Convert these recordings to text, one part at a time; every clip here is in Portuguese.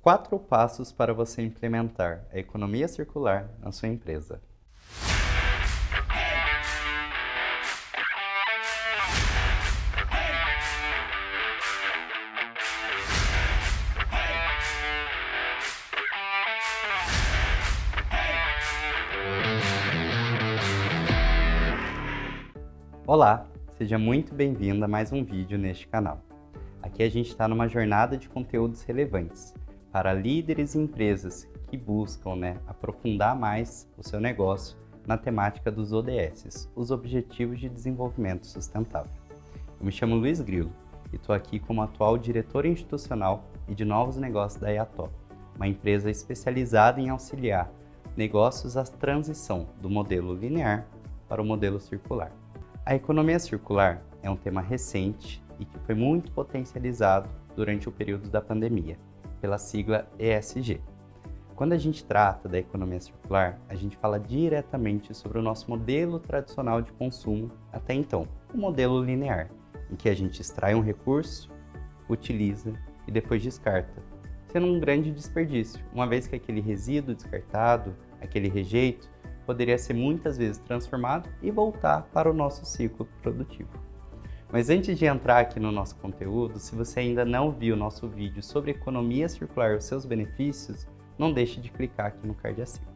4 passos para você implementar a economia circular na sua empresa. Olá, seja muito bem-vindo a mais um vídeo neste canal. Aqui a gente está numa jornada de conteúdos relevantes para líderes e empresas que buscam aprofundar mais o seu negócio na temática dos ODS, os Objetivos de Desenvolvimento Sustentável. Eu me chamo Luiz Grilo e estou aqui como atual diretor institucional e de novos negócios da EATO, uma empresa especializada em auxiliar negócios à transição do modelo linear para o modelo circular. A economia circular é um tema recente e que foi muito potencializado durante o período da pandemia, pela sigla ESG. Quando a gente trata da economia circular, a gente fala diretamente sobre o nosso modelo tradicional de consumo até então, o modelo linear, em que a gente extrai um recurso, utiliza e depois descarta, sendo um grande desperdício, uma vez que aquele resíduo descartado, aquele rejeito, poderia ser muitas vezes transformado e voltar para o nosso ciclo produtivo. Mas antes de entrar aqui no nosso conteúdo, se você ainda não viu o nosso vídeo sobre economia circular e os seus benefícios, não deixe de clicar aqui no card acima.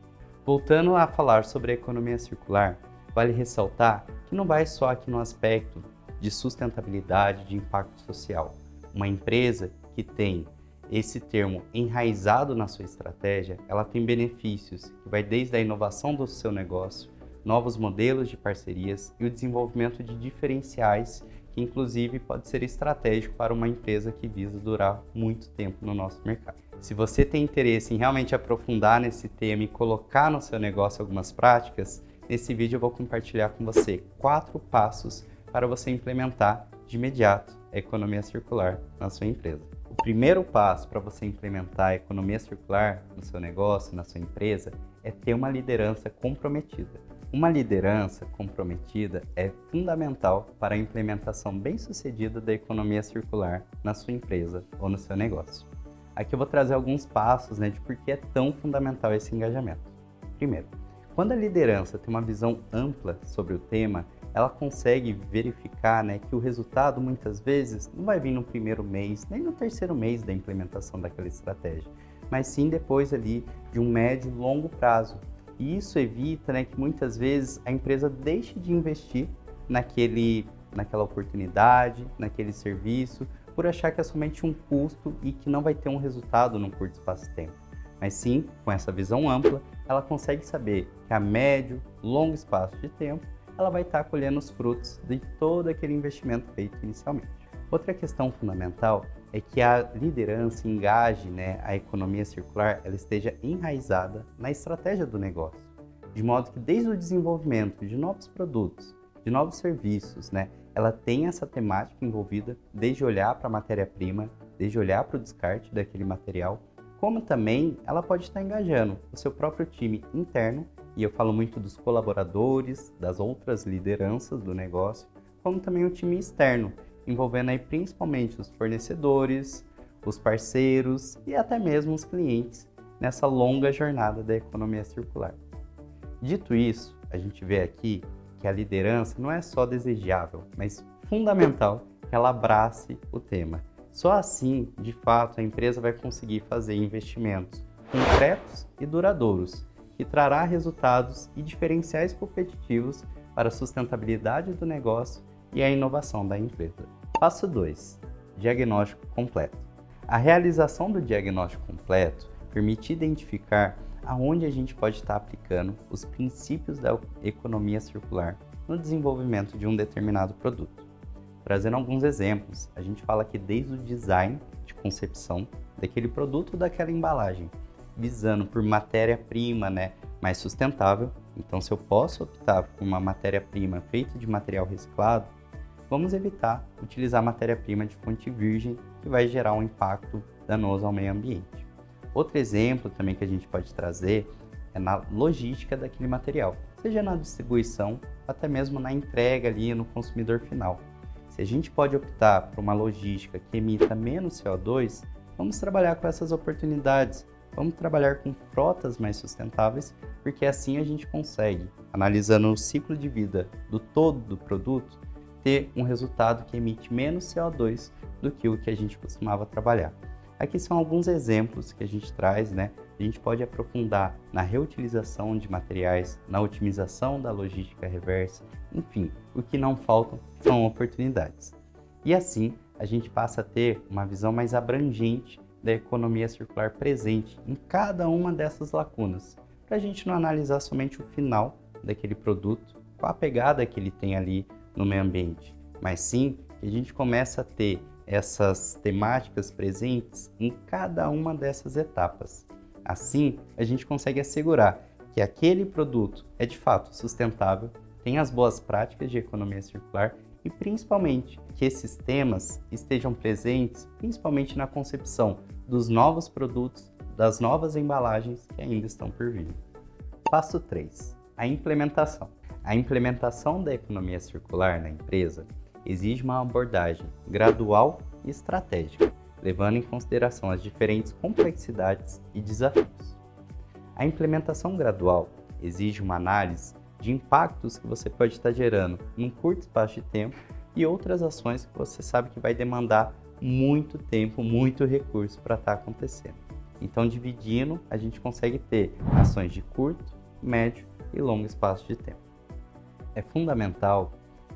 Voltando a falar sobre a economia circular, vale ressaltar que não vai só aqui no aspecto de sustentabilidade, de impacto social. Uma empresa que tem esse termo enraizado na sua estratégia, ela tem benefícios que vai desde a inovação do seu negócio, novos modelos de parcerias e o desenvolvimento de diferenciais que inclusive pode ser estratégico para uma empresa que visa durar muito tempo no nosso mercado. Se você tem interesse em realmente aprofundar nesse tema e colocar no seu negócio algumas práticas, nesse vídeo eu vou compartilhar com você 4 passos para você implementar de imediato a economia circular na sua empresa. O primeiro passo para você implementar a economia circular no seu negócio, na sua empresa, é ter uma liderança comprometida. Uma liderança comprometida é fundamental para a implementação bem-sucedida da economia circular na sua empresa ou no seu negócio. Aqui eu vou trazer alguns passos de por que é tão fundamental esse engajamento. Primeiro, quando a liderança tem uma visão ampla sobre o tema, ela consegue verificar que o resultado muitas vezes não vai vir no primeiro mês, nem no terceiro mês da implementação daquela estratégia, mas sim depois ali de um médio e longo prazo. E isso evita que muitas vezes a empresa deixe de investir naquela oportunidade, naquele serviço, por achar que é somente um custo e que não vai ter um resultado num curto espaço de tempo. Mas sim, com essa visão ampla, ela consegue saber que a médio, longo espaço de tempo, ela vai estar colhendo os frutos de todo aquele investimento feito inicialmente. Outra questão fundamental é que a liderança engaje a economia circular, ela esteja enraizada na estratégia do negócio, de modo que desde o desenvolvimento de novos produtos, de novos serviços, ela tem essa temática envolvida, desde olhar para a matéria-prima, desde olhar para o descarte daquele material, como também ela pode estar engajando o seu próprio time interno, e eu falo muito dos colaboradores, das outras lideranças do negócio, como também o time externo, envolvendo aí principalmente os fornecedores, os parceiros e até mesmo os clientes nessa longa jornada da economia circular. Dito isso, a gente vê aqui que a liderança não é só desejável, mas fundamental que ela abrace o tema. Só assim, de fato, a empresa vai conseguir fazer investimentos concretos e duradouros, que trará resultados e diferenciais competitivos para a sustentabilidade do negócio e a inovação da empresa. Passo 2. Diagnóstico completo. A realização do diagnóstico completo permite identificar aonde a gente pode estar aplicando os princípios da economia circular no desenvolvimento de um determinado produto. Trazendo alguns exemplos, a gente fala aqui desde o design de concepção daquele produto ou daquela embalagem, visando por matéria-prima mais sustentável. Então, se eu posso optar por uma matéria-prima feita de material reciclado, vamos evitar utilizar matéria-prima de fonte virgem, que vai gerar um impacto danoso ao meio ambiente. Outro exemplo também que a gente pode trazer é na logística daquele material, seja na distribuição, até mesmo na entrega ali no consumidor final. Se a gente pode optar por uma logística que emita menos CO2, vamos trabalhar com essas oportunidades, vamos trabalhar com frotas mais sustentáveis, porque assim a gente consegue, analisando o ciclo de vida do todo do produto, ter um resultado que emite menos CO2 do que o que a gente costumava trabalhar. Aqui são alguns exemplos que a gente traz, né? A gente pode aprofundar na reutilização de materiais, na otimização da logística reversa, enfim, o que não faltam são oportunidades. E assim, a gente passa a ter uma visão mais abrangente da economia circular presente em cada uma dessas lacunas, para a gente não analisar somente o final daquele produto, qual a pegada que ele tem ali no meio ambiente, mas sim que a gente começa a ter essas temáticas presentes em cada uma dessas etapas. Assim, a gente consegue assegurar que aquele produto é de fato sustentável, tem as boas práticas de economia circular e principalmente que esses temas estejam presentes principalmente na concepção dos novos produtos, das novas embalagens que ainda estão por vir. Passo 3. A implementação. A implementação da economia circular na empresa exige uma abordagem gradual e estratégica, levando em consideração as diferentes complexidades e desafios. A implementação gradual exige uma análise de impactos que você pode estar gerando num curto espaço de tempo e outras ações que você sabe que vai demandar muito tempo, muito recurso para estar acontecendo. Então, dividindo, a gente consegue ter ações de curto, médio e longo espaço de tempo. É fundamental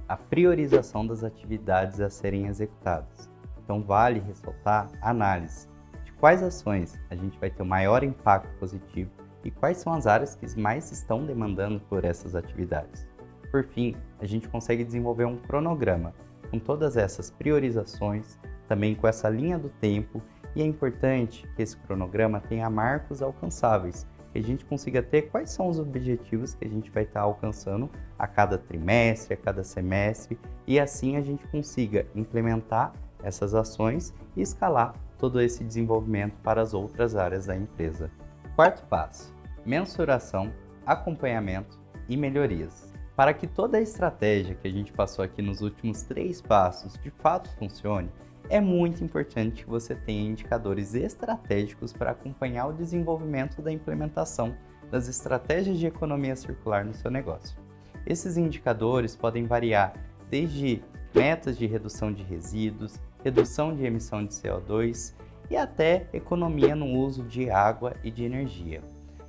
a priorização das atividades a serem executadas. Então, vale ressaltar a análise de quais ações a gente vai ter o maior impacto positivo e quais são as áreas que mais estão demandando por essas atividades. Por fim, a gente consegue desenvolver um cronograma com todas essas priorizações, também com essa linha do tempo, e é importante que esse cronograma tenha marcos alcançáveis, que a gente consiga ter quais são os objetivos que a gente vai estar alcançando a cada trimestre, a cada semestre, e assim a gente consiga implementar essas ações e escalar todo esse desenvolvimento para as outras áreas da empresa. Quarto passo: mensuração, acompanhamento e melhorias. Para que toda a estratégia que a gente passou aqui nos últimos 3 passos de fato funcione, é muito importante que você tenha indicadores estratégicos para acompanhar o desenvolvimento da implementação das estratégias de economia circular no seu negócio. Esses indicadores podem variar desde metas de redução de resíduos, redução de emissão de CO2 e até economia no uso de água e de energia.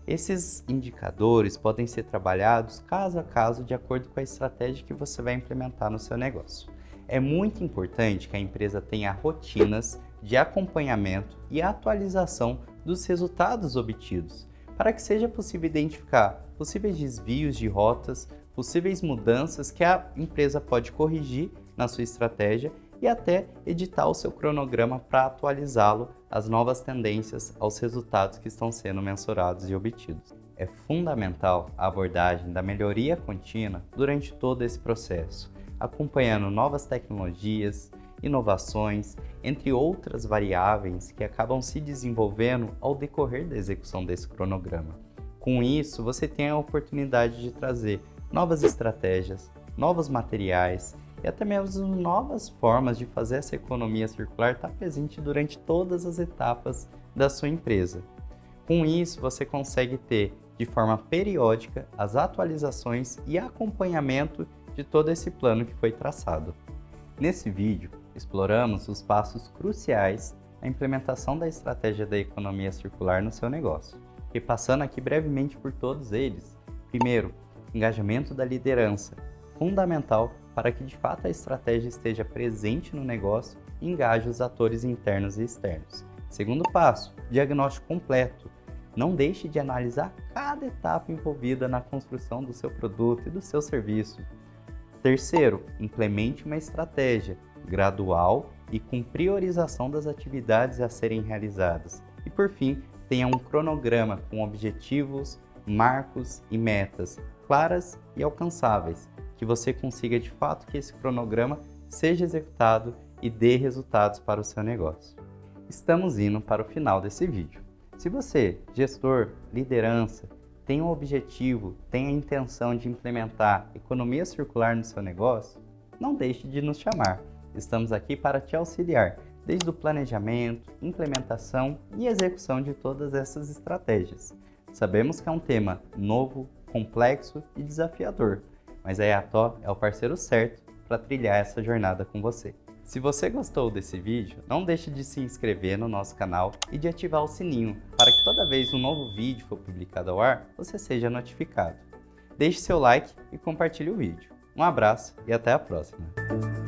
Esses indicadores podem ser trabalhados caso a caso de acordo com a estratégia que você vai implementar no seu negócio. É muito importante que a empresa tenha rotinas de acompanhamento e atualização dos resultados obtidos, para que seja possível identificar possíveis desvios de rotas, possíveis mudanças que a empresa pode corrigir na sua estratégia e até editar o seu cronograma para atualizá-lo às novas tendências, aos resultados que estão sendo mensurados e obtidos. É fundamental a abordagem da melhoria contínua durante todo esse processo, acompanhando novas tecnologias, inovações, entre outras variáveis que acabam se desenvolvendo ao decorrer da execução desse cronograma. Com isso, você tem a oportunidade de trazer novas estratégias, novos materiais e até mesmo novas formas de fazer essa economia circular estar presente durante todas as etapas da sua empresa. Com isso, você consegue ter de forma periódica as atualizações e acompanhamento de todo esse plano que foi traçado. Nesse vídeo, exploramos os passos cruciais na implementação da estratégia da economia circular no seu negócio. E passando aqui brevemente por todos eles. Primeiro, engajamento da liderança, fundamental para que de fato a estratégia esteja presente no negócio e engaje os atores internos e externos. Segundo passo, diagnóstico completo. Não deixe de analisar cada etapa envolvida na construção do seu produto e do seu serviço. Terceiro, implemente uma estratégia gradual e com priorização das atividades a serem realizadas. E por fim, tenha um cronograma com objetivos, marcos e metas claras e alcançáveis, que você consiga de fato que esse cronograma seja executado e dê resultados para o seu negócio. Estamos indo para o final desse vídeo. Se você, gestor, liderança, tem um objetivo, tem a intenção de implementar economia circular no seu negócio, não deixe de nos chamar. Estamos aqui para te auxiliar, desde o planejamento, implementação e execução de todas essas estratégias. Sabemos que é um tema novo, complexo e desafiador, mas a EATO é o parceiro certo para trilhar essa jornada com você. Se você gostou desse vídeo, não deixe de se inscrever no nosso canal e de ativar o sininho para que toda vez um novo vídeo for publicado ao ar, você seja notificado. Deixe seu like e compartilhe o vídeo. Um abraço e até a próxima!